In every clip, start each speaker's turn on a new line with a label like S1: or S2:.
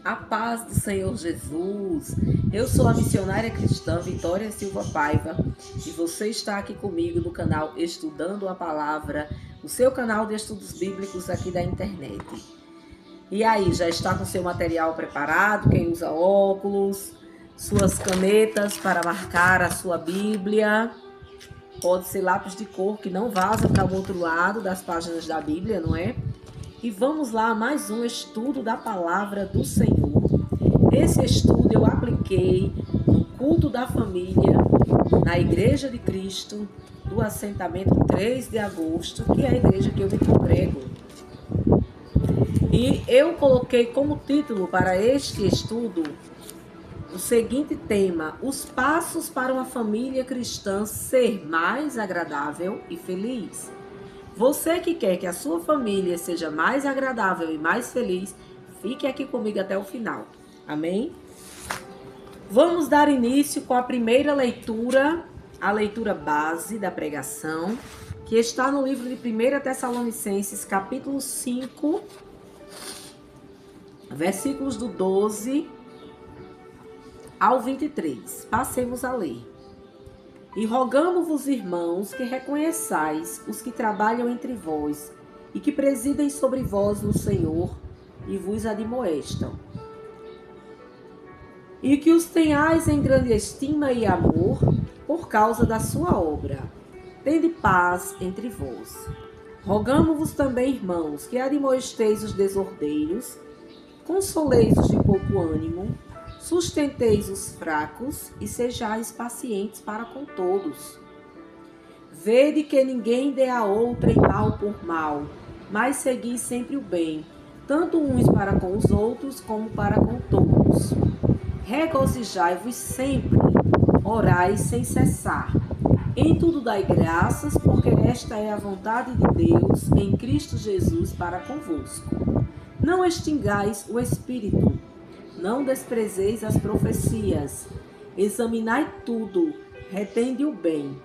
S1: A paz do Senhor Jesus. Eu sou a missionária cristã Vitória Silva Paiva e você está aqui comigo no canal Estudando a Palavra, o seu canal de estudos bíblicos aqui da internet. E aí, já está com seu material preparado? Quem usa óculos, suas canetas para marcar a sua Bíblia? Pode ser lápis de cor que não vaza para o outro lado das páginas da Bíblia, não é? E vamos lá a mais um estudo da Palavra do Senhor. Esse estudo eu apliquei no culto da família, na Igreja de Cristo, do assentamento 3 de agosto, que é a igreja que eu me congrego. E eu coloquei como título para este estudo o seguinte tema: os passos para uma família cristã ser mais agradável e feliz. Você que quer que a sua família seja mais agradável e mais feliz, fique aqui comigo até o final. Amém? Vamos dar início com a primeira leitura, a leitura base da pregação, que está no livro de 1 Tessalonicenses, capítulo 5, versículos do 12 ao 23. Passemos a ler. E rogamo-vos, irmãos, que reconheçais os que trabalham entre vós e que presidem sobre vós no Senhor e vos admoestam. E que os tenhais em grande estima e amor por causa da sua obra. Tende paz entre vós. Rogamo-vos também, irmãos, que admoesteis os desordeiros, consoleis os de pouco ânimo, sustenteis os fracos e sejais pacientes para com todos. Vede que ninguém dê a outrem mal por mal, mas segui sempre o bem, tanto uns para com os outros como para com todos. Regozijai-vos sempre, orai sem cessar. Em tudo dai graças, porque esta é a vontade de Deus em Cristo Jesus para convosco. Não extingais o Espírito. Não desprezeis as profecias. Examinai tudo, retende o bem.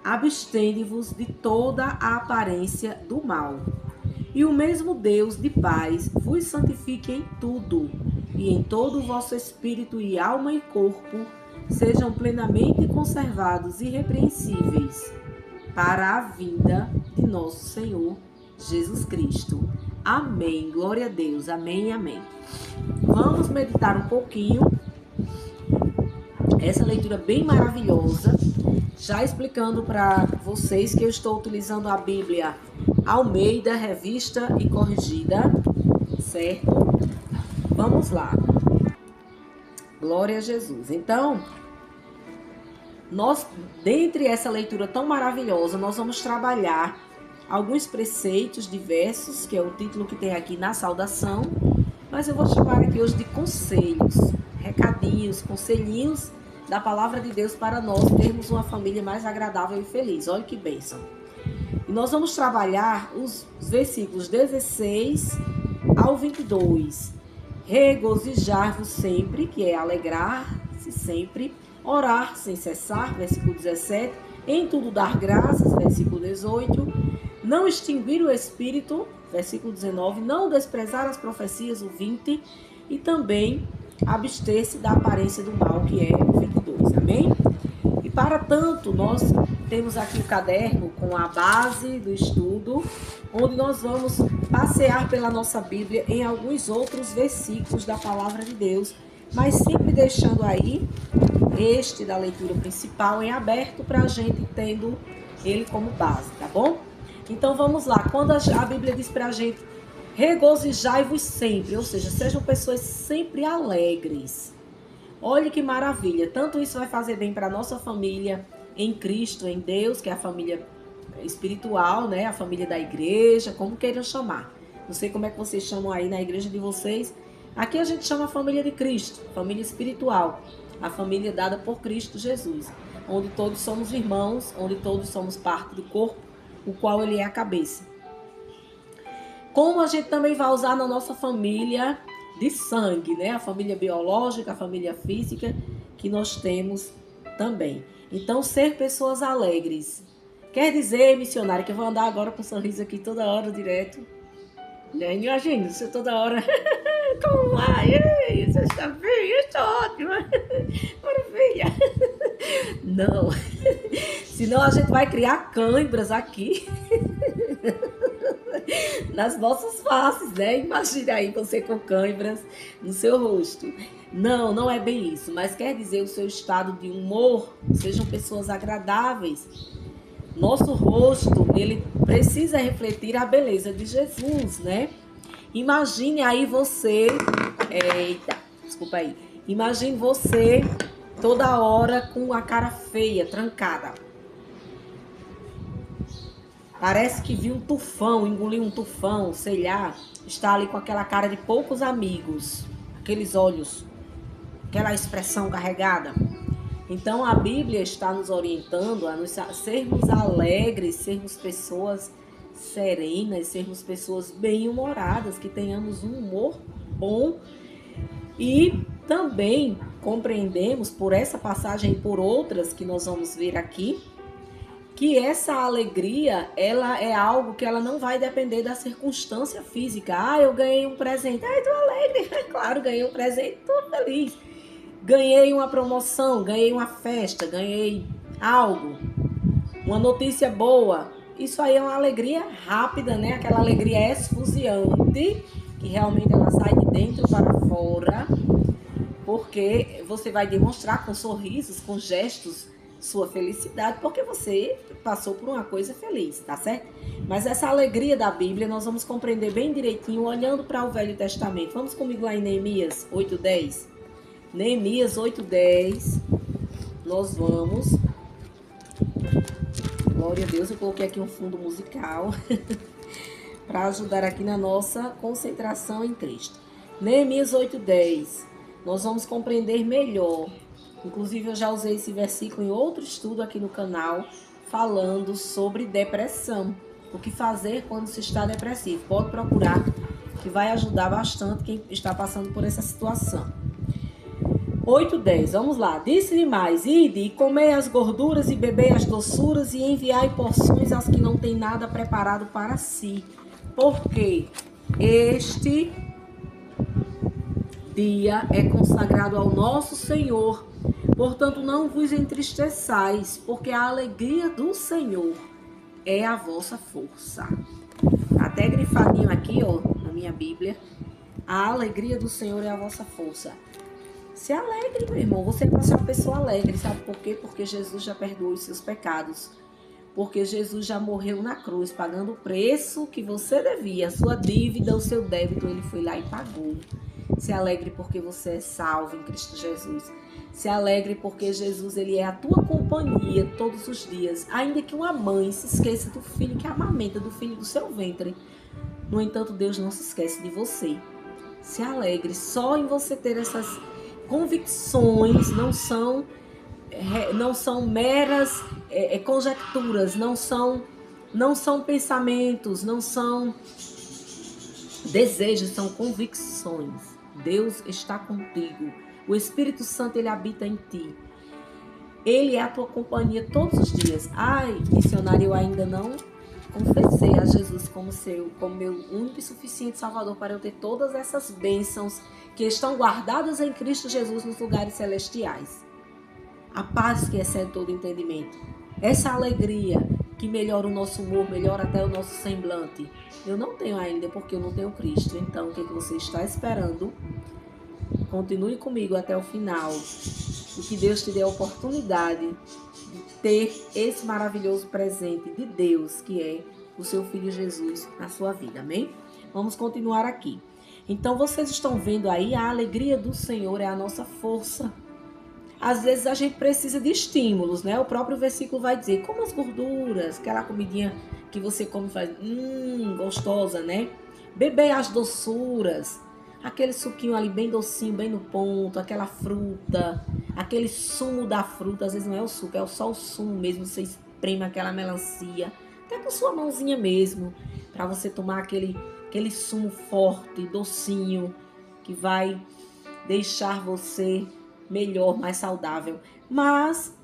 S1: Abstende-vos de toda a aparência do mal. E o mesmo Deus de paz vos santifique em tudo, e em todo o vosso espírito e alma e corpo sejam plenamente conservados irrepreensíveis para a vinda de nosso Senhor Jesus Cristo. Amém. Glória a Deus. Amém e amém. Vamos meditar um pouquinho essa leitura bem maravilhosa, já explicando para vocês que eu estou utilizando a Bíblia Almeida, revista e corrigida, certo? Vamos lá. Glória a Jesus. Então, dentre essa leitura tão maravilhosa, nós vamos trabalhar alguns preceitos diversos, que é o título que tem aqui na saudação, mas eu vou chamar aqui hoje de conselhos, recadinhos, conselhinhos da palavra de Deus para nós termos uma família mais agradável e feliz. Olha que bênção. E nós vamos trabalhar os versículos 16 ao 22. Regozijar-vos sempre, que é alegrar-se sempre, orar sem cessar, versículo 17, em tudo dar graças, versículo 18, não extinguir o espírito, versículo 19, não desprezar as profecias, o 20, e também abster-se da aparência do mal, que é o 22, amém? E para tanto, nós temos aqui o caderno com a base do estudo, onde nós vamos passear pela nossa Bíblia em alguns outros versículos da palavra de Deus, mas sempre deixando aí este da leitura principal em aberto para a gente tendo ele como base, tá bom? Então vamos lá, quando a Bíblia diz para a gente regozijai-vos sempre, ou seja, sejam pessoas sempre alegres. Olhe que maravilha, tanto isso vai fazer bem para a nossa família em Cristo, em Deus, que é a família espiritual, né? A família da igreja, como queiram chamar. Não sei como é que vocês chamam aí na igreja de vocês. Aqui a gente chama a família de Cristo, família espiritual, a família dada por Cristo Jesus, onde todos somos irmãos, onde todos somos parte do corpo, o qual ele é a cabeça. Como a gente também vai usar na nossa família de sangue, né? A família biológica, a família física que nós temos também. Então, ser pessoas alegres. Quer dizer, missionária, que eu vou andar agora com um sorriso aqui toda hora direto. Imagina, você toda hora... Como vai? está bem, está ótima. Maravilha. Não. Senão a gente vai criar cãibras aqui. Nas nossas faces, né? Imagina aí você com cãibras no seu rosto. Não, não é bem isso, mas quer dizer o seu estado de humor, sejam pessoas agradáveis. Nosso rosto, ele precisa refletir a beleza de Jesus, né? Imagine aí você, desculpa aí. Imagine você toda hora com a cara feia, trancada. Parece que viu um tufão, engoliu um tufão, sei lá. Está ali com aquela cara de poucos amigos, aqueles olhos, aquela expressão carregada. Então a Bíblia está nos orientando a sermos alegres, sermos pessoas serenas, sermos pessoas bem-humoradas, que tenhamos um humor bom. E também compreendemos por essa passagem e por outras que nós vamos ver aqui, que essa alegria, ela é algo que ela não vai depender da circunstância física. Ah, eu ganhei um presente. Ai, tô alegre. Claro, ganhei um presente, tô feliz. Ganhei uma promoção, ganhei uma festa, ganhei algo, uma notícia boa. Isso aí é uma alegria rápida, né? Aquela alegria esfuziante, que realmente ela sai de dentro para fora, porque você vai demonstrar com sorrisos, com gestos, sua felicidade, porque você passou por uma coisa feliz, tá certo? Mas essa alegria da Bíblia nós vamos compreender bem direitinho olhando para o Velho Testamento. Vamos comigo lá em Neemias 8:10. Neemias 8:10. Nós vamos. Glória a Deus, eu coloquei aqui um fundo musical para ajudar aqui na nossa concentração em Cristo. Neemias 8:10. Nós vamos compreender melhor. Inclusive, eu já usei esse versículo em outro estudo aqui no canal, falando sobre depressão. O que fazer quando se está depressivo. Pode procurar, que vai ajudar bastante quem está passando por essa situação. 8:10, vamos lá. Disse-lhe mais: ide e comei as gorduras e bebei as doçuras e enviai porções aos que não têm nada preparado para si. Porque este dia é consagrado ao nosso Senhor. Portanto, não vos entristeçais, porque a alegria do Senhor é a vossa força. Até grifadinho aqui, ó, na minha Bíblia. A alegria do Senhor é a vossa força. Se alegre, meu irmão. Você vai ser uma pessoa alegre. Sabe por quê? Porque Jesus já perdoou os seus pecados. Porque Jesus já morreu na cruz, pagando o preço que você devia. A sua dívida, o seu débito, ele foi lá e pagou. Se alegre porque você é salvo em Cristo Jesus. Se alegre porque Jesus, ele é a tua companhia todos os dias. Ainda que uma mãe se esqueça do filho que amamenta, do filho do seu ventre. No entanto, Deus não se esquece de você. Se alegre. Só em você ter essas convicções, não são meras conjecturas, não são pensamentos, não são desejos, são convicções. Deus está contigo. O Espírito Santo, ele habita em ti. Ele é a tua companhia todos os dias. Ai, missionário, eu ainda não confessei a Jesus como meu único e suficiente Salvador para eu ter todas essas bênçãos que estão guardadas em Cristo Jesus nos lugares celestiais. A paz que excede todo entendimento. Essa alegria que melhora o nosso humor, melhora até o nosso semblante. Eu não tenho ainda porque eu não tenho Cristo. Então, o que você está esperando? Continue comigo até o final. E que Deus te dê a oportunidade de ter esse maravilhoso presente de Deus, que é o seu Filho Jesus na sua vida. Amém? Vamos continuar aqui. Então, vocês estão vendo aí, a alegria do Senhor é a nossa força. Às vezes a gente precisa de estímulos, né? O próprio versículo vai dizer, como as gorduras, aquela comidinha que você come e faz, gostosa, né? Beber as doçuras, aquele suquinho ali bem docinho, bem no ponto, aquela fruta, aquele sumo da fruta, às vezes não é o suco, é só o sumo mesmo, você espreme aquela melancia, até com sua mãozinha mesmo, para você tomar aquele sumo forte, docinho, que vai deixar você melhor, mais saudável. Mas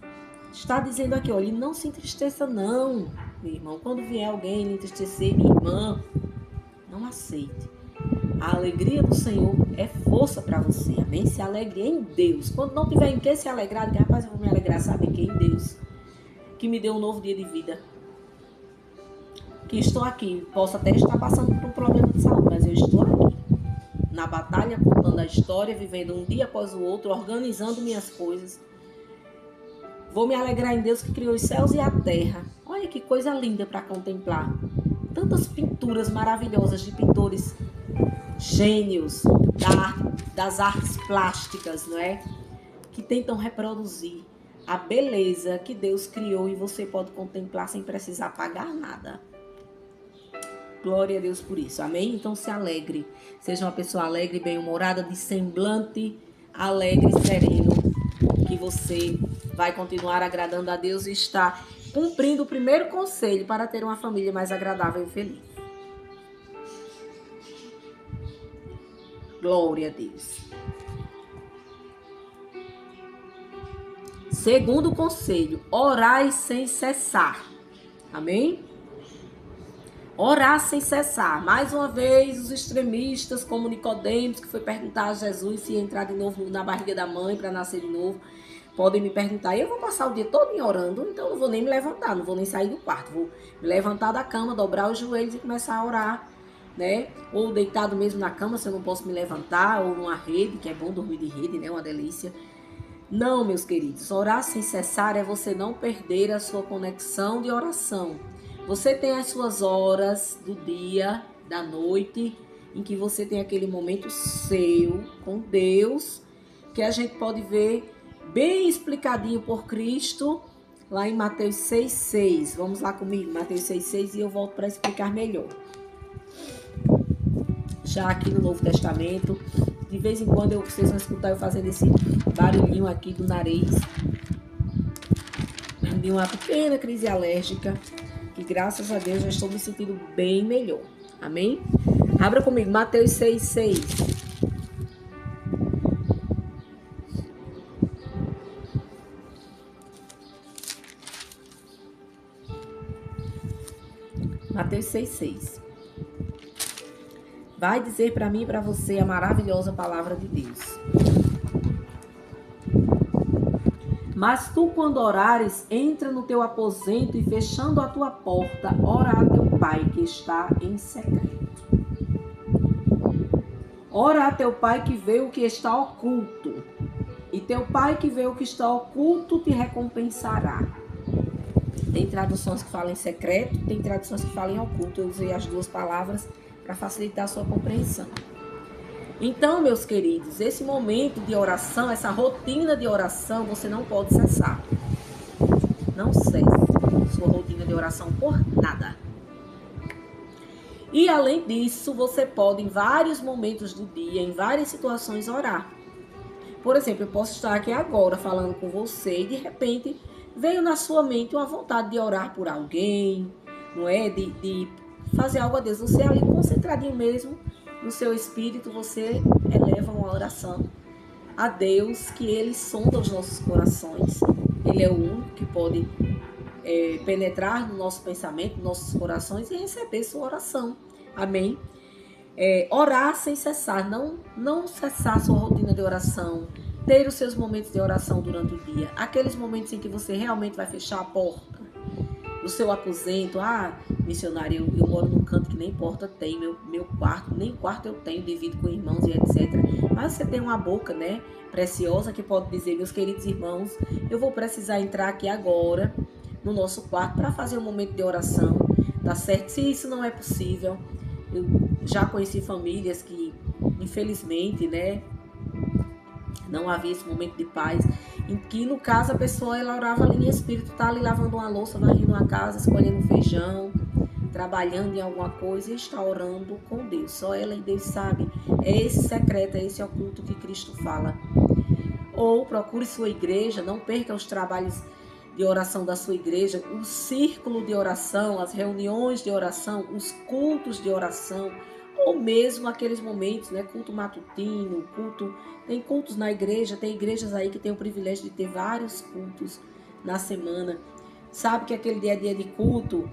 S1: está dizendo aqui, olha, não se entristeça não, meu irmão. Quando vier alguém lhe entristecer, minha irmã, não aceite. A alegria do Senhor é força para você, amém? Se alegre em Deus. Quando não tiver em que se alegrar, diga, rapaz, eu vou me alegrar, sabe em que? Em Deus, que me deu um novo dia de vida. Que estou aqui, posso até estar passando por um problema de saúde, mas eu estou aqui, na batalha, contando a história, vivendo um dia após o outro, organizando minhas coisas. Vou me alegrar em Deus que criou os céus e a terra. Olha que coisa linda para contemplar. Tantas pinturas maravilhosas de pintores gênios das artes plásticas, não é? Que tentam reproduzir a beleza que Deus criou e você pode contemplar sem precisar pagar nada. Glória a Deus por isso, amém? Então se alegre, seja uma pessoa alegre, bem-humorada, de semblante alegre e sereno, que você vai continuar agradando a Deus e está cumprindo o primeiro conselho para ter uma família mais agradável e feliz. Glória a Deus. Segundo conselho, orai sem cessar. Amém? Orar sem cessar. Mais uma vez, os extremistas, como Nicodemos, que foi perguntar a Jesus se ia entrar de novo na barriga da mãe para nascer de novo, podem me perguntar. Eu vou passar o dia todo orando, então não vou nem me levantar, não vou nem sair do quarto. Vou me levantar da cama, dobrar os joelhos e começar a orar, né? Ou deitado mesmo na cama, se eu não posso me levantar, ou numa rede, que é bom dormir de rede, né? Uma delícia. Não, meus queridos, orar sem cessar é você não perder a sua conexão de oração. Você tem as suas horas do dia, da noite, em que você tem aquele momento seu com Deus, que a gente pode ver bem explicadinho por Cristo, lá em Mateus 6,6. Vamos lá comigo, Mateus 6,6, e eu volto para explicar melhor. Já aqui no Novo Testamento, de vez em quando vocês vão escutar eu fazendo esse barulhinho aqui do nariz, de uma pequena crise alérgica, que graças a Deus já estou me sentindo bem melhor. Amém? Abra comigo, Mateus 6,6. Mateus 6,6. Vai dizer para mim e para você a maravilhosa palavra de Deus. Mas tu, quando orares, entra no teu aposento e, fechando a tua porta, ora a teu pai que está em secreto. Ora a teu pai que vê o que está oculto, e teu pai que vê o que está oculto te recompensará. Tem traduções que falam em secreto, tem traduções que falam em oculto. Eu usei as duas palavras para facilitar a sua compreensão. Então, meus queridos, esse momento de oração, essa rotina de oração, você não pode cessar. Não cesse sua rotina de oração por nada. E além disso, você pode em vários momentos do dia, em várias situações, orar. Por exemplo, eu posso estar aqui agora falando com você e de repente veio na sua mente uma vontade de orar por alguém, não é? De fazer algo a Deus. Você ali concentradinho mesmo, no seu espírito, você eleva uma oração a Deus, que Ele sonda os nossos corações. Ele é o único que pode penetrar no nosso pensamento, nos nossos corações e receber sua oração. Amém? Orar sem cessar, não cessar sua rotina de oração, ter os seus momentos de oração durante o dia, aqueles momentos em que você realmente vai fechar a porta do seu aposento. Missionário, eu moro num canto que nem porta tem, meu quarto, nem quarto eu tenho, divido com irmãos e etc. Mas você tem uma boca, né, preciosa, que pode dizer, meus queridos irmãos, eu vou precisar entrar aqui agora no nosso quarto para fazer um momento de oração, tá certo? Se isso não é possível, eu já conheci famílias que, infelizmente, né, não havia esse momento de paz, em que, no caso, a pessoa, ela orava ali em espírito, tá ali lavando uma louça, varrendo uma casa, escolhendo feijão, trabalhando em alguma coisa e está orando com Deus. Só ela e Deus sabe. É esse secreto, é esse oculto que Cristo fala. Ou procure sua igreja, não perca os trabalhos de oração da sua igreja, o círculo de oração, as reuniões de oração, os cultos de oração, ou mesmo aqueles momentos, né, culto matutino, tem cultos na igreja, tem igrejas aí que tem o privilégio de ter vários cultos na semana. Sabe que aquele dia a dia de culto,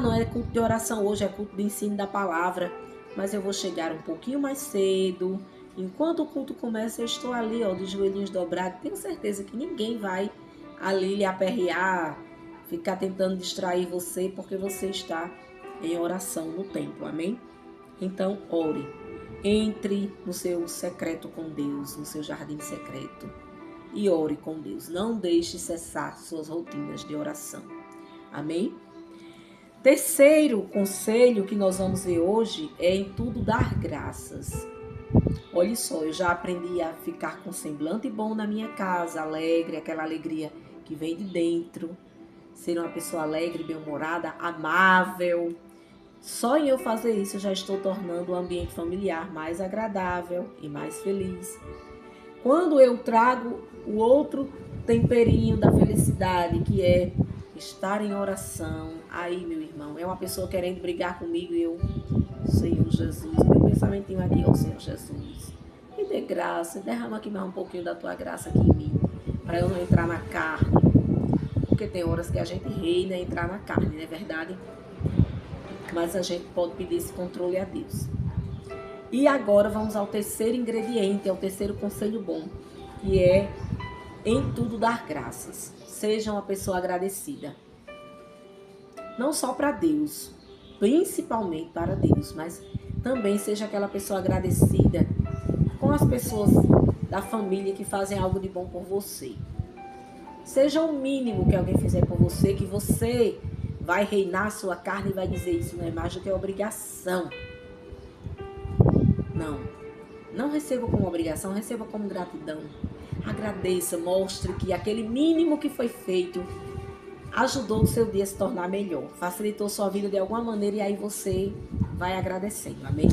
S1: não é culto de oração hoje, é culto de ensino da palavra. mas eu vou chegar um pouquinho mais cedo. Enquanto o culto começa, eu estou ali, ó, de joelhinhos dobrados. Tenho certeza que ninguém vai ali lhe aperrear, ficar tentando distrair você, porque você está em oração no templo, amém? Então, ore. Entre no seu secreto com Deus, no seu jardim secreto, e ore com Deus. Não deixe cessar suas rotinas de oração, amém? Terceiro conselho que nós vamos ver hoje é em tudo dar graças. Olha só, eu já aprendi a ficar com semblante bom na minha casa, alegre, aquela alegria que vem de dentro. Ser uma pessoa alegre, bem-humorada, amável. Só em eu fazer isso, eu já estou tornando o ambiente familiar mais agradável e mais feliz. Quando eu trago o outro temperinho da felicidade, que é estar em oração, aí, meu irmão, é uma pessoa querendo brigar comigo e eu, Senhor Jesus, meu pensamentinho aqui, ó Senhor Jesus, me dê graça, derrama aqui mais um pouquinho da tua graça aqui em mim, para eu não entrar na carne, porque tem horas que a gente reina entrar na carne, não é verdade? Mas a gente pode pedir esse controle a Deus. E agora vamos ao terceiro ingrediente, ao terceiro conselho bom, que é em tudo dar graças. Seja uma pessoa agradecida. Não só para Deus, principalmente para Deus, mas também seja aquela pessoa agradecida com as pessoas da família que fazem algo de bom por você. Seja o mínimo que alguém fizer por você, que você vai reinar a sua carne e vai dizer isso não é mais do que obrigação. Não receba como obrigação, receba como gratidão. Agradeça, mostre que aquele mínimo que foi feito ajudou o seu dia a se tornar melhor, facilitou sua vida de alguma maneira e aí você vai agradecendo, amém?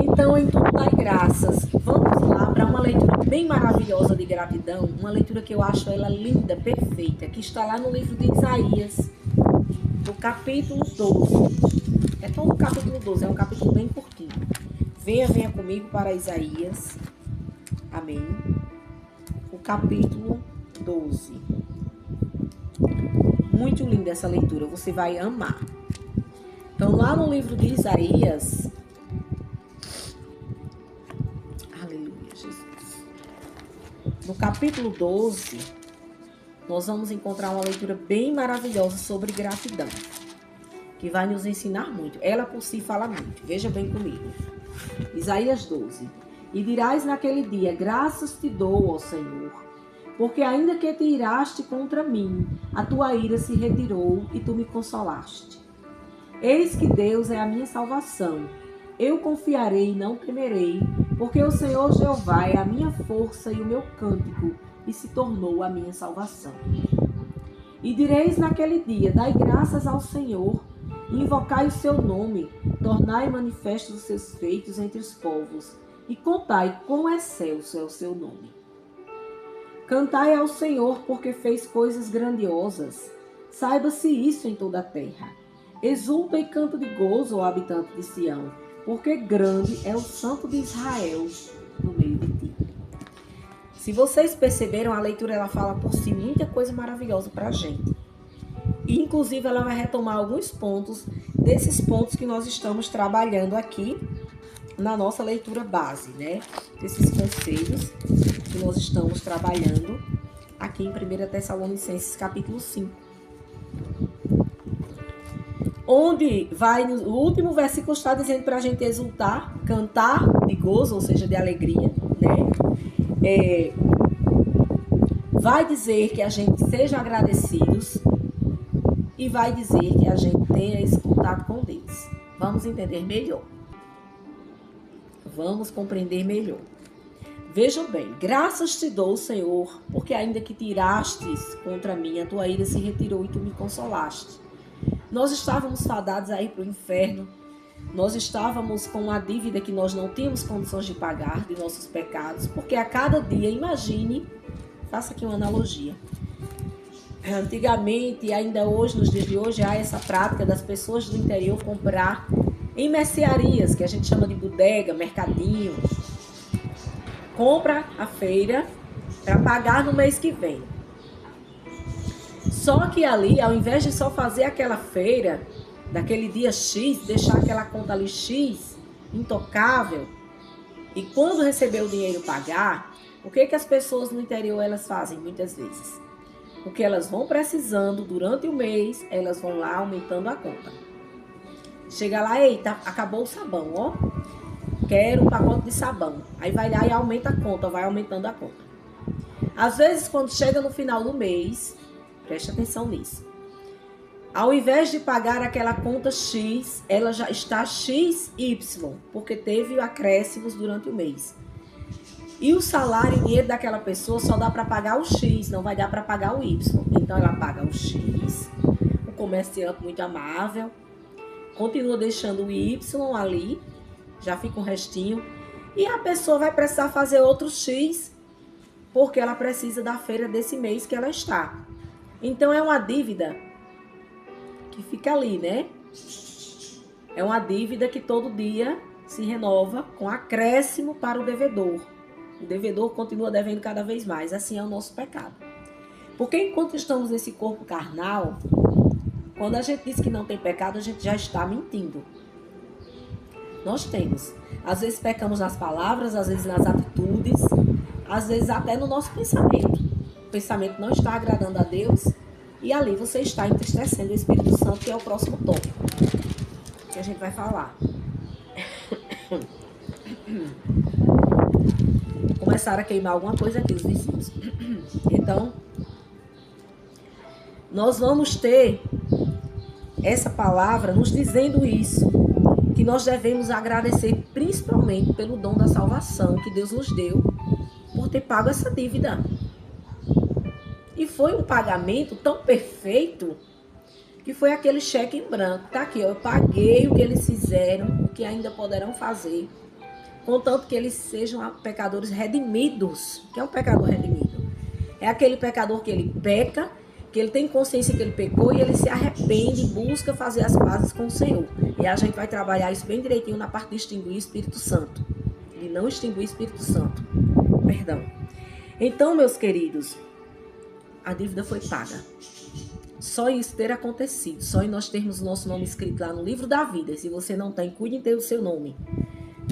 S1: Então, em tudo dai graças. Vamos lá para uma leitura bem maravilhosa de gratidão, uma leitura que eu acho ela linda, perfeita, que está lá no livro de Isaías, no capítulo 12. É todo o capítulo 12, é um capítulo bem curtinho. Venha comigo para Isaías, amém? O capítulo 12. Muito linda essa leitura, você vai amar. Então, lá no livro de Isaías, aleluia, Jesus. No capítulo 12, nós vamos encontrar uma leitura bem maravilhosa sobre gratidão, que vai nos ensinar muito. Ela por si fala muito, veja bem comigo. Isaías 12. E dirás naquele dia, graças te dou, ó Senhor, porque ainda que te iraste contra mim, a tua ira se retirou e tu me consolaste. Eis que Deus é a minha salvação. Eu confiarei e não temerei, porque o Senhor Jeová é a minha força e o meu cântico, e se tornou a minha salvação. E direis naquele dia, dai graças ao Senhor, invocai o seu nome, tornai manifestos os seus feitos entre os povos, e contai quão excelso é o seu nome. Cantai ao Senhor, porque fez coisas grandiosas. Saiba-se isso em toda a terra. Exulta e canta de gozo, ó habitante de Sião, porque grande é o Santo de Israel no meio de ti. Se vocês perceberam, a leitura ela fala por si muita coisa maravilhosa para a gente. E, inclusive, ela vai retomar alguns pontos desses pontos que nós estamos trabalhando aqui na nossa leitura base, né? Desses conselhos que nós estamos trabalhando aqui em 1 Tessalonicenses capítulo 5. Onde vai, no último versículo está dizendo para a gente exultar, cantar de gozo, ou seja, de alegria, né? Vai dizer que a gente seja agradecidos e vai dizer que a gente tenha esse contato com Deus. Vamos entender melhor. Vamos compreender melhor. Veja bem, graças te dou, Senhor, porque ainda que tirastes contra mim, a tua ira se retirou e tu me consolaste. Nós estávamos fadados a ir para o inferno, nós estávamos com uma dívida que nós não tínhamos condições de pagar, de nossos pecados, porque a cada dia, imagine, faça aqui uma analogia. Antigamente, e ainda hoje, nos dias de hoje, há essa prática das pessoas do interior comprar em mercearias, que a gente chama de bodega, mercadinho. Compra a feira para pagar no mês que vem. Só que ali, ao invés de só fazer aquela feira, daquele dia X, deixar aquela conta ali X, intocável, e quando receber o dinheiro pagar, o que as pessoas no interior elas fazem muitas vezes? O que elas vão precisando durante o mês, elas vão lá aumentando a conta. Chega lá, eita, acabou o sabão, ó. Quero um pacote de sabão. Aí vai lá e aumenta a conta, vai aumentando a conta. Às vezes, quando chega no final do mês, preste atenção nisso. Ao invés de pagar aquela conta X, ela já está XY, porque teve acréscimos durante o mês. E o salário e dinheiro daquela pessoa só dá para pagar o X, não vai dar para pagar o Y. Então ela paga o X, o comerciante muito amável, continua deixando o Y ali, já fica um restinho, e a pessoa vai precisar fazer outro X, porque ela precisa da feira desse mês que ela está. Então é uma dívida que fica ali, né? É uma dívida que todo dia se renova com acréscimo para o devedor. O devedor continua devendo cada vez mais. Assim é o nosso pecado. Porque enquanto estamos nesse corpo carnal, quando a gente diz que não tem pecado, a gente já está mentindo. Nós temos. Às vezes pecamos nas palavras, às vezes nas atitudes, às vezes até no nosso pensamento. O pensamento não está agradando a Deus e ali você está entristecendo o Espírito Santo, que é o próximo tópico que a gente vai falar. Começaram a queimar alguma coisa aqui, os vizinhos. Então, nós vamos ter essa palavra nos dizendo isso, que nós devemos agradecer principalmente pelo dom da salvação que Deus nos deu, por ter pago essa dívida. E foi um pagamento tão perfeito que foi aquele cheque em branco. Tá aqui, ó, eu paguei o que eles fizeram, o que ainda poderão fazer, contanto que eles sejam pecadores redimidos. O que é um pecador redimido? É aquele pecador que ele peca, que ele tem consciência que ele pecou e ele se arrepende e busca fazer as pazes com o Senhor. E a gente vai trabalhar isso bem direitinho na parte de extinguir o Espírito Santo. De não extinguir o Espírito Santo. Perdão. Então, meus queridos, a dívida foi paga. Só isso ter acontecido, só em nós termos o nosso nome escrito lá no livro da vida. E se você não tem, cuide em ter o seu nome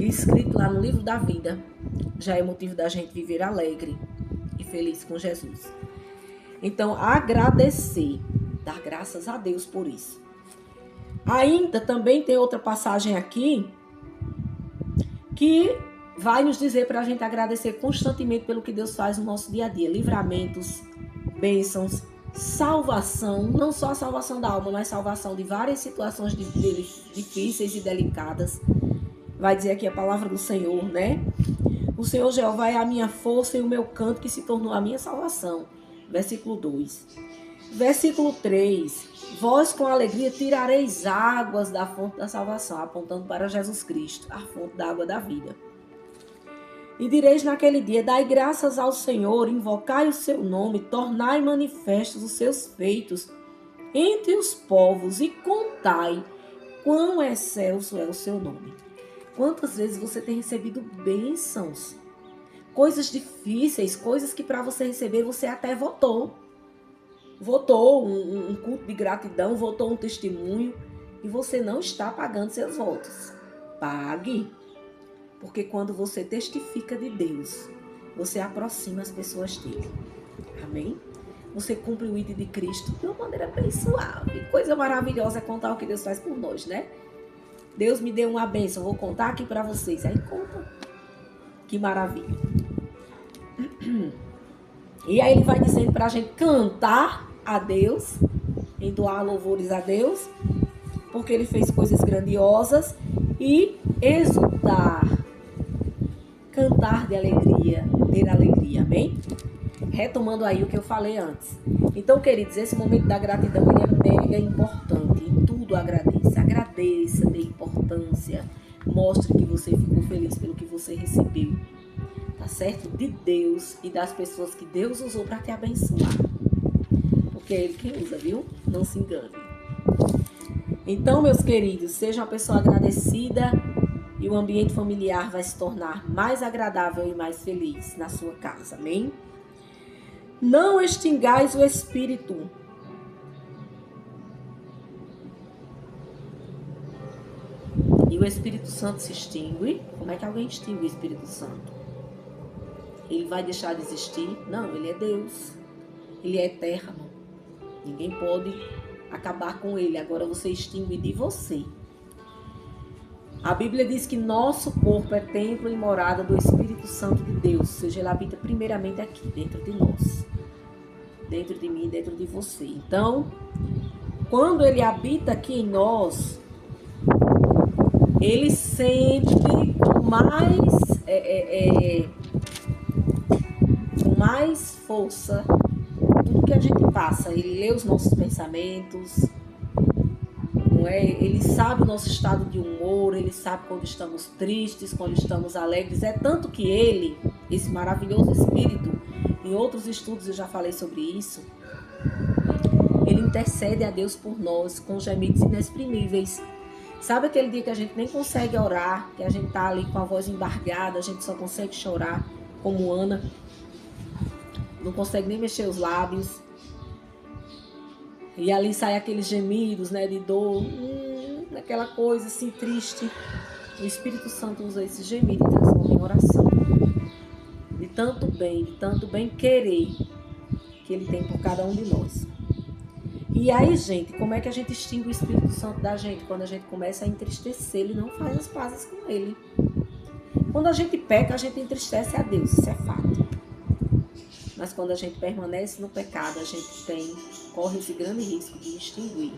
S1: escrito lá no livro da vida, já é motivo da gente viver alegre e feliz com Jesus. Então, agradecer, dar graças a Deus por isso. Ainda também tem outra passagem aqui que vai nos dizer para a gente agradecer constantemente pelo que Deus faz no nosso dia a dia. Livramentos, bênçãos, salvação, não só a salvação da alma, mas salvação de várias situações difíceis e delicadas. Vai dizer aqui a palavra do Senhor, né? O Senhor Jeová é a minha força e o meu canto que se tornou a minha salvação. Versículo 2. Versículo 3. Vós com alegria tirareis águas da fonte da salvação, apontando para Jesus Cristo, a fonte da água da vida. E direis naquele dia, dai graças ao Senhor, invocai o seu nome, tornai manifestos os seus feitos entre os povos e contai quão excelso é o seu nome. Quantas vezes você tem recebido bênçãos, coisas difíceis, coisas que para você receber você até votou. Votou um culto de gratidão, votou um testemunho e você não está pagando seus votos. Pague. Porque quando você testifica de Deus, você aproxima as pessoas dele. Amém? Você cumpre o ID de Cristo de uma maneira bem suave. Coisa maravilhosa é contar o que Deus faz por nós, né? Deus me deu uma bênção, vou contar aqui para vocês. Aí conta. Que maravilha. E aí ele vai dizendo para a gente cantar a Deus, entoar louvores a Deus, porque ele fez coisas grandiosas, e exultar. Cantar de alegria, ter alegria, amém? Retomando aí o que eu falei antes. Então, queridos, esse momento da gratidão ele é mega importante. Em tudo agradeça. Agradeça, dê importância. Mostre que você ficou feliz pelo que você recebeu. Tá certo? De Deus e das pessoas que Deus usou para te abençoar. Porque é Ele quem usa, viu? Não se engane. Então, meus queridos, seja uma pessoa agradecida. E o ambiente familiar vai se tornar mais agradável e mais feliz na sua casa, amém? Não extingais o espírito. o Espírito Santo se extingue. Como é que alguém extingue o Espírito Santo? Ele vai deixar de existir? Não, ele é Deus. Ele é eterno. Ninguém pode acabar com ele. Agora você extingue de você. A Bíblia diz que nosso corpo é templo e morada do Espírito Santo de Deus. Ou seja, ele habita primeiramente aqui, dentro de nós. Dentro de mim, dentro de você. Então, quando ele habita aqui em nós, ele sente com mais força tudo que a gente passa. Ele lê os nossos pensamentos, não é? Ele sabe o nosso estado de humor, ele sabe quando estamos tristes, quando estamos alegres. É tanto que ele, esse maravilhoso Espírito, em outros estudos eu já falei sobre isso, ele intercede a Deus por nós com gemidos inexprimíveis. Sabe aquele dia que a gente nem consegue orar, que a gente tá ali com a voz embargada, a gente só consegue chorar, como Ana, não consegue nem mexer os lábios, e ali sai aqueles gemidos, né, de dor, aquela coisa assim triste. O Espírito Santo usa esse gemido e transforma em oração, de tanto bem querer que ele tem por cada um de nós. E aí, gente, como é que a gente extingue o Espírito Santo da gente? Quando a gente começa a entristecer, ele não faz as pazes com ele. Quando a gente peca, a gente entristece a Deus, isso é fato. Mas quando a gente permanece no pecado, a gente corre esse grande risco de extinguir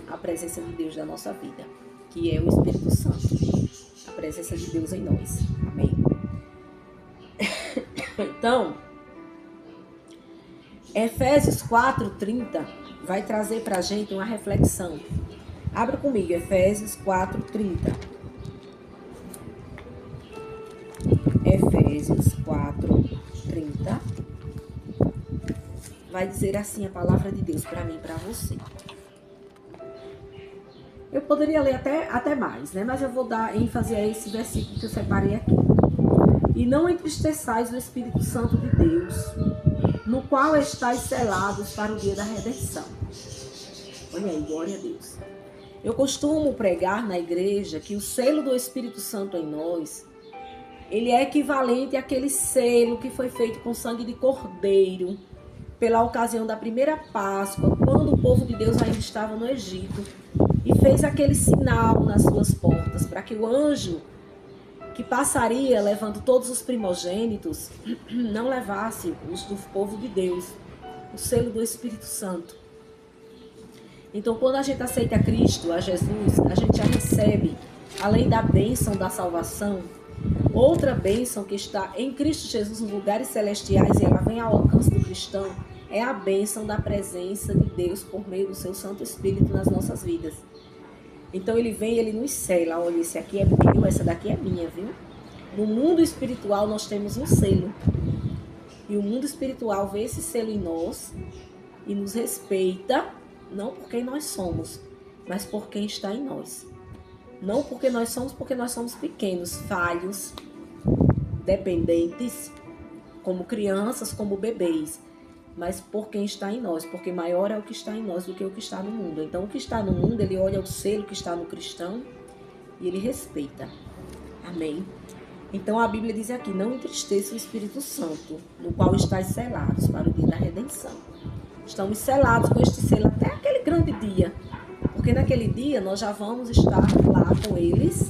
S1: a presença de Deus da nossa vida, que é o Espírito Santo, a presença de Deus em nós. Amém? Então, Efésios 4:30 vai trazer para a gente uma reflexão. Abra comigo, Efésios 4:30. Efésios 4:30. Vai dizer assim a palavra de Deus para mim e para você. Eu poderia ler até mais, né? Mas eu vou dar ênfase a esse versículo que eu separei aqui. E não entristeçais o Espírito Santo de Deus, no qual estáis selados para o dia da redenção. Olha aí, glória a Deus. Eu costumo pregar na igreja que o selo do Espírito Santo em nós, ele é equivalente àquele selo que foi feito com sangue de cordeiro, pela ocasião da primeira Páscoa, quando o povo de Deus ainda estava no Egito, e fez aquele sinal nas suas portas, para que o anjo que passaria levando todos os primogênitos, não levasse os do povo de Deus, o selo do Espírito Santo. Então, quando a gente aceita Cristo, a Jesus, a gente já recebe, além da bênção da salvação, outra bênção que está em Cristo Jesus nos lugares celestiais, e ela vem ao alcance do cristão, é a bênção da presença de Deus por meio do seu Santo Espírito nas nossas vidas. Então ele vem, ele nos sela. Olha, esse aqui é meu, essa daqui é minha, viu? No mundo espiritual nós temos um selo. E o mundo espiritual vê esse selo em nós e nos respeita, não por quem nós somos, mas por quem está em nós. Não porque nós somos pequenos, falhos, dependentes, como crianças, como bebês, mas por quem está em nós, porque maior é o que está em nós do que o que está no mundo. Então o que está no mundo, ele olha o selo que está no cristão e ele respeita. Amém? Então a Bíblia diz aqui, não entristeça o Espírito Santo, no qual estáis selados para o dia da redenção. Estamos selados com este selo até aquele grande dia, porque naquele dia nós já vamos estar lá com eles,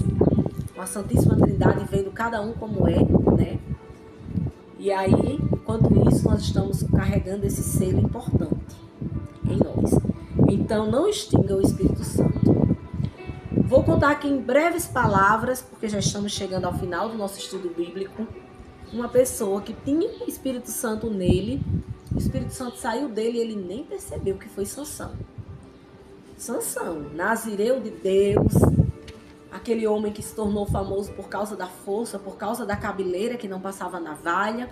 S1: com a Santíssima Trindade, vendo cada um como é, né? E aí, enquanto isso, nós estamos carregando esse selo importante em nós. Então, não extinga o Espírito Santo. Vou contar aqui em breves palavras, porque já estamos chegando ao final do nosso estudo bíblico. Uma pessoa que tinha o Espírito Santo nele, o Espírito Santo saiu dele e ele nem percebeu que foi Sansão. Sansão, nazireu de Deus, aquele homem que se tornou famoso por causa da força, por causa da cabeleira que não passava navalha,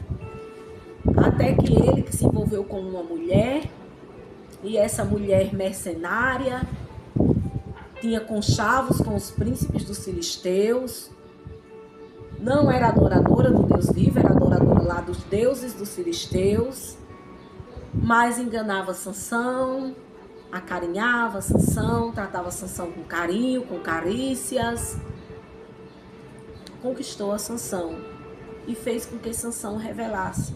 S1: até que ele que se envolveu com uma mulher, e essa mulher mercenária tinha conchavos com os príncipes dos filisteus, não era adoradora do Deus vivo, era adoradora lá dos deuses dos filisteus, mas enganava Sansão, acarinhava Sansão, tratava Sansão com carinho, com carícias, conquistou a Sansão e fez com que Sansão revelasse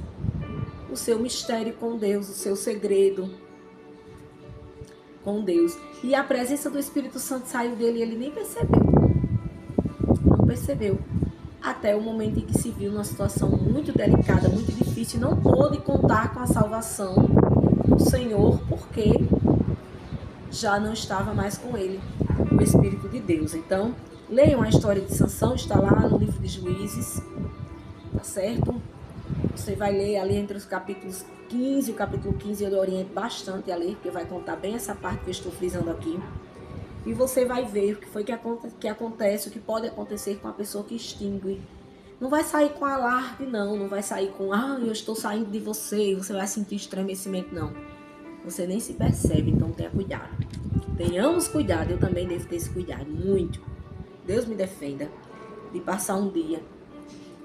S1: o seu mistério com Deus, o seu segredo com Deus. E a presença do Espírito Santo saiu dele e ele nem percebeu. Não percebeu. Até o momento em que se viu numa situação muito delicada, muito difícil, não pôde contar com a salvação do Senhor, porque já não estava mais com ele o Espírito de Deus. Então, leiam a história de Sansão, está lá no livro de Juízes, tá certo? Você vai ler ali entre os capítulos 15 e o capítulo 15, eu lhe oriento bastante a ler, porque vai contar bem essa parte que eu estou frisando aqui. E você vai ver o que foi que acontece, o que pode acontecer com a pessoa que extingue. Não vai sair com alarde, não. Não vai sair com, eu estou saindo de você, e você vai sentir estremecimento, não. Você nem se percebe, então tenha cuidado. Tenhamos cuidado, eu também devo ter esse cuidado, muito. Deus me defenda de passar um dia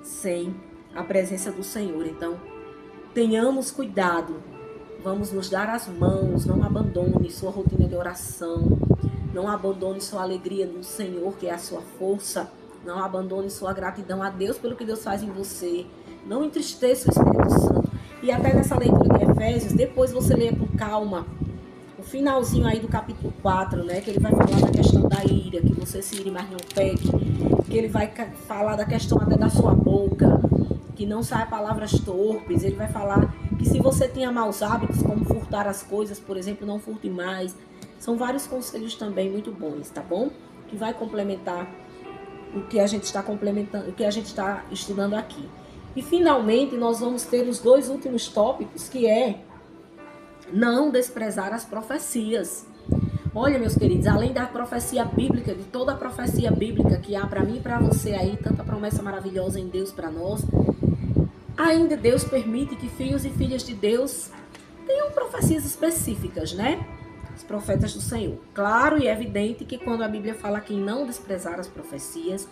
S1: sem a presença do Senhor. Então, tenhamos cuidado. Vamos nos dar as mãos, não abandone sua rotina de oração. Não abandone sua alegria no Senhor, que é a sua força. Não abandone sua gratidão a Deus pelo que Deus faz em você. Não entristeça o Espírito Santo. E até nessa leitura de Efésios, depois você lê com calma o finalzinho aí do capítulo 4, né? Que ele vai falar da questão da ira, que você se ire, mas não peque. Que ele vai falar da questão até da sua boca, que não saia palavras torpes. Ele vai falar que se você tinha maus hábitos, como furtar as coisas, por exemplo, não furte mais. São vários conselhos também muito bons, tá bom? Que vai complementar o que a gente está complementando, o que a gente está estudando aqui. E finalmente nós vamos ter os dois últimos tópicos, que é não desprezar as profecias. Olha, meus queridos, além da profecia bíblica, de toda a profecia bíblica que há para mim e para você aí, tanta promessa maravilhosa em Deus para nós, ainda Deus permite que filhos e filhas de Deus tenham profecias específicas, né? Os profetas do Senhor. Claro e evidente que quando a Bíblia fala que não desprezar as profecias,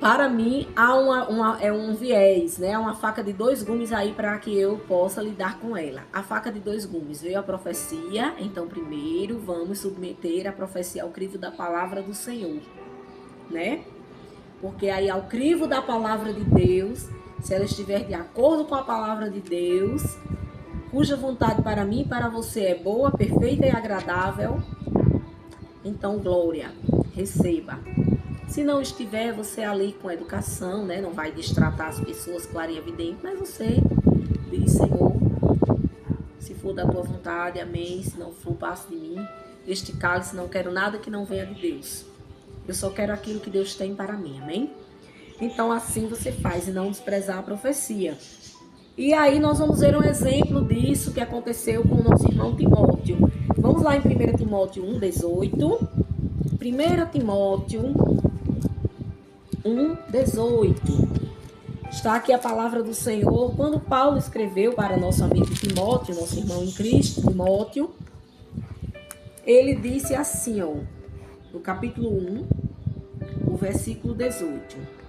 S1: para mim há um viés, né? Uma faca de dois gumes aí para que eu possa lidar com ela. A faca de dois gumes, veio a profecia, então primeiro vamos submeter a profecia ao crivo da palavra do Senhor, né? Porque aí ao crivo da palavra de Deus, se ela estiver de acordo com a palavra de Deus, cuja vontade para mim e para você é boa, perfeita e agradável, então glória, receba. Se não estiver, você ali com educação, né? Não vai destratar as pessoas, claro e evidente, mas você diz, Senhor, se for da tua vontade, amém. Se não for, passe de mim. Este cálice, não quero nada que não venha de Deus. Eu só quero aquilo que Deus tem para mim, amém? Então assim você faz e não desprezar a profecia. E aí nós vamos ver um exemplo disso que aconteceu com o nosso irmão Timóteo. Vamos lá em 1 Timóteo 1,18. 1 Timóteo 1,18. Está aqui a palavra do Senhor. Quando Paulo escreveu para nosso amigo Timóteo, nosso irmão em Cristo, Timóteo, ele disse assim, ó, no capítulo 1, o versículo 18.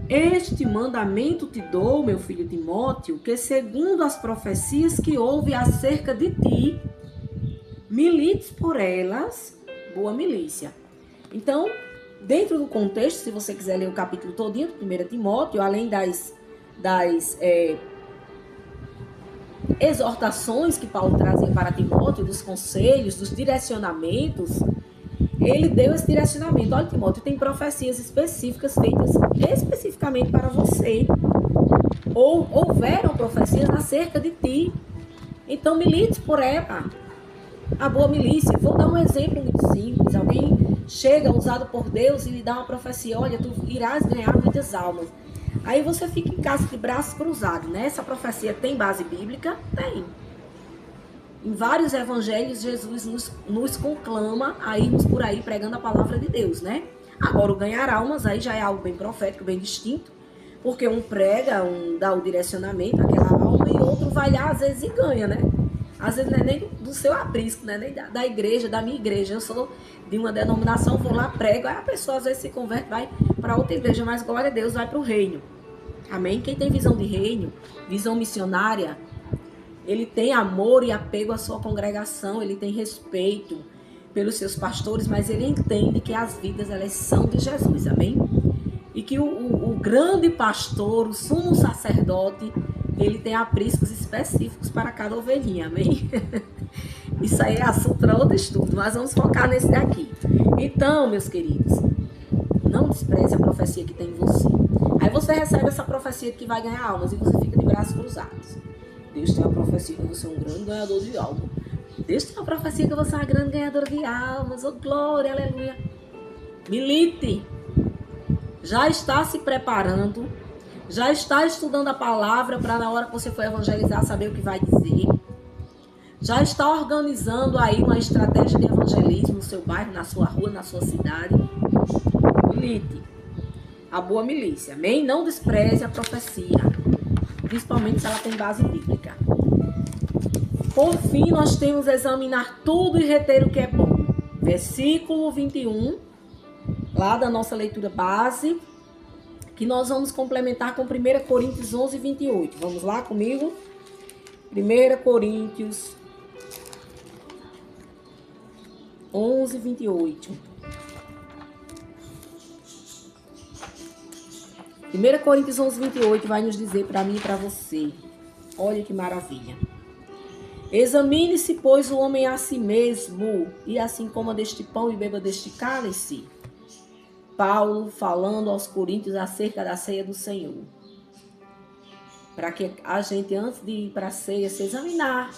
S1: Este mandamento te dou, meu filho Timóteo, que segundo as profecias que houve acerca de ti, milites por elas, boa milícia. Então, dentro do contexto, se você quiser ler o capítulo todinho do 1 Timóteo, além das exortações que Paulo trazia para Timóteo, dos conselhos, dos direcionamentos, ele deu esse direcionamento. Olha, Timóteo, tem profecias específicas feitas especificamente para você. Ou houveram profecias acerca de ti. Então, milite por ela. A boa milícia. Vou dar um exemplo muito simples. Alguém chega, usado por Deus, e lhe dá uma profecia. Olha, tu irás ganhar muitas almas. Aí você fica em casa de braços cruzados, né? Essa profecia tem base bíblica? Tem. Em vários evangelhos, Jesus nos conclama a irmos por aí pregando a palavra de Deus, né? Agora, o ganhar almas aí já é algo bem profético, bem distinto, porque um prega, um dá o direcionamento àquela alma, e outro vai lá, às vezes, e ganha, né? Às vezes não é nem do seu aprisco, né? Nem da igreja, da minha igreja. Eu sou de uma denominação, vou lá, prego, aí a pessoa às vezes se converte, vai para outra igreja, mas glória a Deus, vai para o reino. Amém? Quem tem visão de reino, visão missionária, ele tem amor e apego à sua congregação, ele tem respeito. pelos seus pastores, mas ele entende que as vidas elas são de Jesus, amém? E que o grande pastor, o sumo sacerdote, ele tem apriscos específicos para cada ovelhinha, amém? Isso aí é assunto para outro estudo, mas vamos focar nesse daqui. Então, meus queridos, não despreze a profecia que tem em você. Aí você recebe essa profecia de que vai ganhar almas e você fica de braços cruzados. Deus tem a profecia que você é um grande ganhador de almas. Deus tem a profecia que você é uma grande ganhadora de almas. Oh, glória, aleluia. Milite. Já está se preparando. Já está estudando a palavra para na hora que você for evangelizar saber o que vai dizer. Já está organizando aí uma estratégia de evangelismo no seu bairro, na sua rua, na sua cidade. Milite. A boa milícia, amém? Não despreze a profecia, principalmente se ela tem base bíblica. Por fim, nós temos examinar tudo e reter o que é bom. Versículo 21, lá da nossa leitura base, que nós vamos complementar com 1 Coríntios 11, 28. Vamos lá comigo? 1 Coríntios 11, 28. 1 Coríntios 11, 28 vai nos dizer para mim e para você. Olha que maravilha. Examine-se, pois, o homem a si mesmo, e assim coma deste pão e beba deste cálice. Paulo falando aos coríntios acerca da ceia do Senhor. Para que a gente, antes de ir para a ceia, se examinar,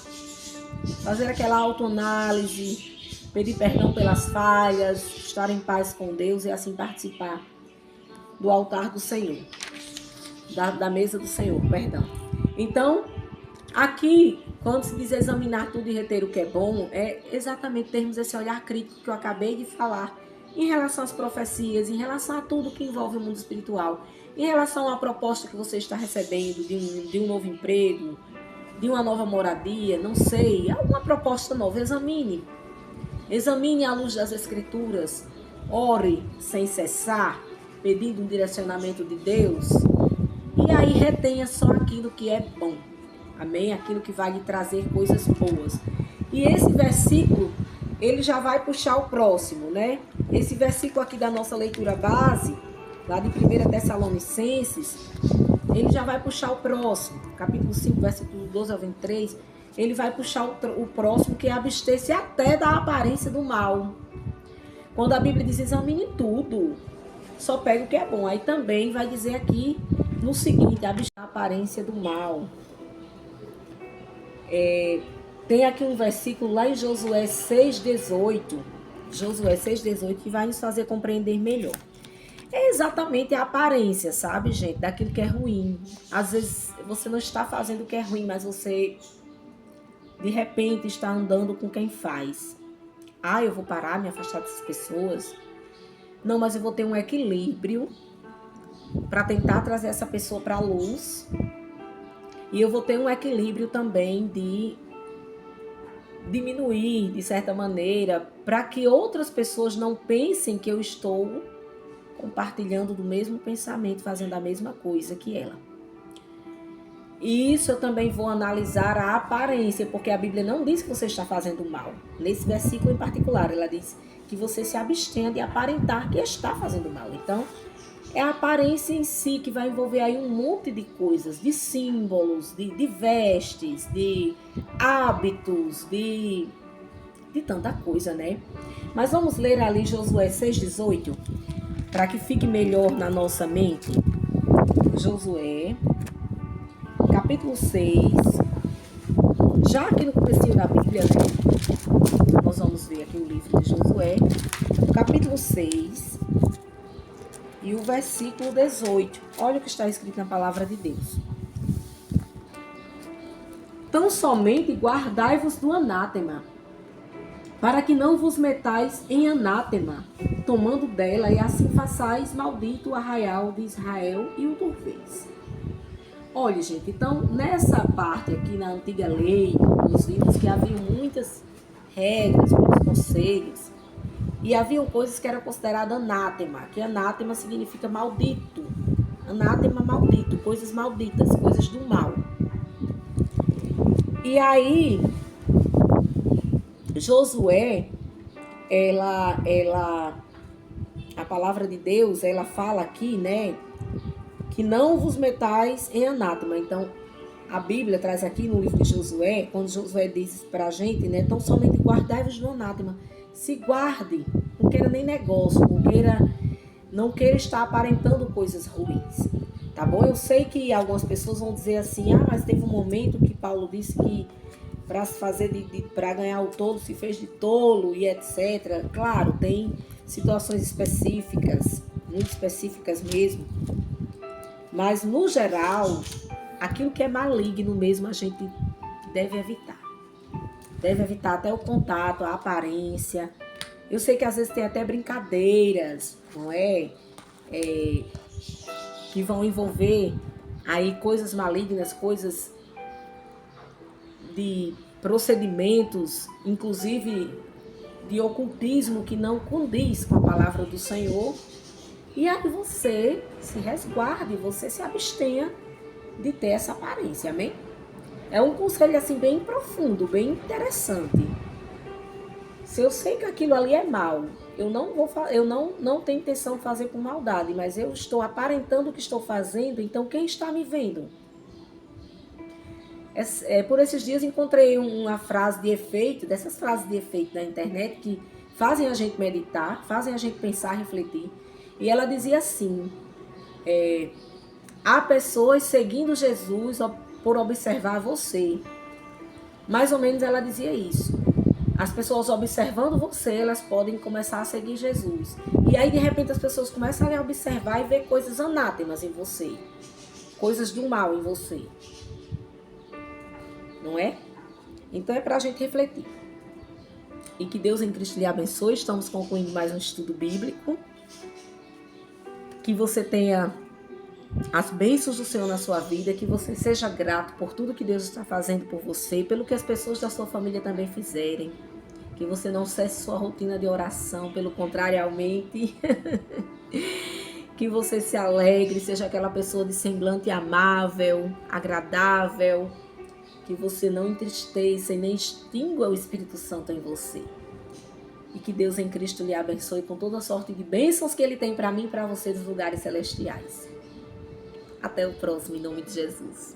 S1: fazer aquela autoanálise, pedir perdão pelas falhas, estar em paz com Deus e assim participar do altar do Senhor, da mesa do Senhor, perdão. Então, aqui, quando se diz examinar tudo e reter o que é bom, é exatamente termos esse olhar crítico que eu acabei de falar em relação às profecias, em relação a tudo que envolve o mundo espiritual, em relação à proposta que você está recebendo de um novo emprego, de uma nova moradia, não sei, alguma proposta nova, examine. Examine à luz das Escrituras, ore sem cessar, pedindo um direcionamento de Deus, e aí retenha só aquilo que é bom, amém? Aquilo que vai lhe trazer coisas boas. E esse versículo, ele já vai puxar o próximo, né? Esse versículo aqui da nossa leitura base, lá de 1 Tessalonicenses, ele já vai puxar o próximo, capítulo 5, versículo 12 ao 23, ele vai puxar o próximo, que é abster-se até da aparência do mal. Quando a Bíblia diz examine tudo, só pega o que é bom. Aí também vai dizer aqui no seguinte, abster da aparência do mal. Tem aqui um versículo lá em Josué 6,18. Josué 6,18, que vai nos fazer compreender melhor. É exatamente a aparência, sabe, gente? Daquilo que é ruim. Às vezes você não está fazendo o que é ruim, mas você, de repente, está andando com quem faz. Ah, eu vou parar, me afastar dessas pessoas. Não, mas eu vou ter um equilíbrio para tentar trazer essa pessoa para a luz. E eu vou ter um equilíbrio também de diminuir, de certa maneira, para que outras pessoas não pensem que eu estou compartilhando do mesmo pensamento, fazendo a mesma coisa que ela. E isso eu também vou analisar a aparência, porque a Bíblia não diz que você está fazendo mal. Nesse versículo em particular, ela diz que você se abstenha de aparentar que está fazendo mal. Então, é a aparência em si que vai envolver aí um monte de coisas, de símbolos, de vestes, de hábitos, de tanta coisa, né? Mas vamos ler ali Josué 6,18, para que fique melhor na nossa mente. Josué, capítulo 6, já aqui no comecinho da Bíblia, né? Nós vamos ver aqui o livro de Josué, capítulo 6 e o versículo 18. Olha o que está escrito na palavra de Deus. Tão somente guardai-vos do anátema, para que não vos metais em anátema, tomando dela, e assim façais maldito o arraial de Israel e o turveis. Olha, gente, então, nessa parte aqui na antiga lei, nos livros, que havia muitas regras, muitos conselhos, e haviam coisas que eram consideradas anátema, que anátema significa maldito. Anátema, maldito, coisas malditas, coisas do mal. E aí, Josué, a palavra de Deus, ela fala aqui, né, que não vos metais em anátema. Então, a Bíblia traz aqui no livro de Josué, quando Josué diz pra gente, né, tão somente guardai-vos do anátema. Se guarde, não queira nem negócio, não queira estar aparentando coisas ruins, tá bom? Eu sei que algumas pessoas vão dizer assim, mas teve um momento que Paulo disse que para se fazer para ganhar o tolo se fez de tolo e etc. Claro, tem situações específicas, muito específicas mesmo, mas no geral, aquilo que é maligno mesmo a gente deve evitar. Deve evitar até o contato, a aparência. Eu sei que às vezes tem até brincadeiras, não é? Que vão envolver aí coisas malignas, coisas de procedimentos, inclusive de ocultismo que não condiz com a palavra do Senhor. E aí você se resguarde, você se abstenha de ter essa aparência, amém? É um conselho assim bem profundo, bem interessante. Se eu sei que aquilo ali é mal, eu não tenho intenção de fazer com maldade, mas eu estou aparentando o que estou fazendo, então quem está me vendo? Por esses dias encontrei uma frase de efeito, dessas frases de efeito da internet que fazem a gente meditar, fazem a gente pensar, refletir. E ela dizia assim, há pessoas seguindo Jesus por observar você. Mais ou menos ela dizia isso. As pessoas observando você, elas podem começar a seguir Jesus. E aí, de repente, as pessoas começam a observar e ver coisas anátemas em você. Coisas do mal em você. Não é? Então é para a gente refletir. E que Deus em Cristo lhe abençoe. Estamos concluindo mais um estudo bíblico. Que você tenha as bênçãos do Senhor na sua vida, que você seja grato por tudo que Deus está fazendo por você, pelo que as pessoas da sua família também fizerem. Que você não cesse sua rotina de oração, pelo contrário, aumente. Que você se alegre, seja aquela pessoa de semblante amável, agradável. Que você não entristeça e nem extingua o Espírito Santo em você. E que Deus em Cristo lhe abençoe com toda a sorte de bênçãos que Ele tem para mim e para você nos lugares celestiais. Até o próximo, em nome de Jesus.